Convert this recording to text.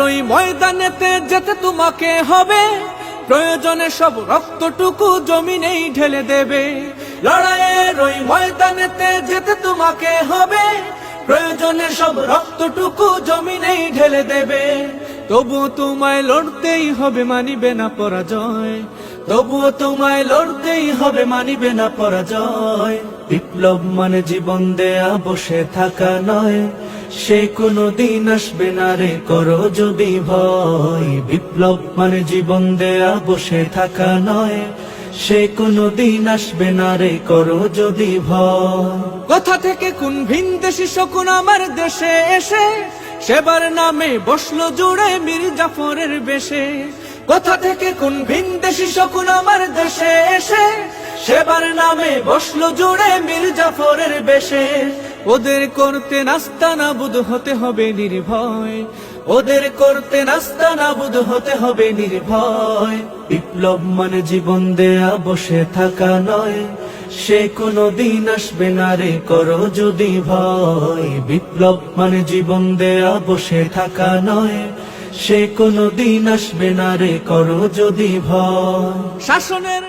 ওই ময়দানেতে যেতে তোমাকে হবে, প্রয়োজনে সব রক্তটুকু জমিনেই ঢেলে দেবে। লড়াইয়ের ওই ময়দানেতে যেতে তোমাকে হবে, প্রয়োজনে সব রক্তটুকু জমিনেই ঢেলে দেবে। তবুও তোমায় লড়তেই হবে, মানিবে না পরাজয়। তবুও তোমায় লড়তেই হবে, মানিবে না পরাজয়। বিপ্লব মানে জীবন দেয়া, বসে থাকা নয়, সে কোনো দিন আসবে না রে, করো যদি ভয়। বিপ্লব মানে জীবন দেয়া, বসে থাকা নয়, সে কোনো দিন আসবে না রে, করো যদি ভয়। কোথা থেকে কোন ভিনদেশী শকুন আমার দেশে এসে সেবার নামে বসলো জুড়ে মীর জাফরের বেশে। কোথা থেকে কোন ভিনদেশী শকুন আমার দেশে এসে সেবার নামে বসলো জুড়ে মীর জাফরের বেশে। ওদের করতে নাস্তানাবুদ হতে হবে নির্ভয়, ওদের করতে নাস্তানাবুদ হতে হবে নির্ভয়। বিপ্লব মানে জীবন দেয়া, বসে থাকা নয়, সে কোনো দিন আসবে না রে, করো যদি ভয়। বিপ্লব মানে জীবন দেয়া, বসে থাকা নয়, সে কোনো দিন আসবে না রে, করো যদি ভয়। শাসনের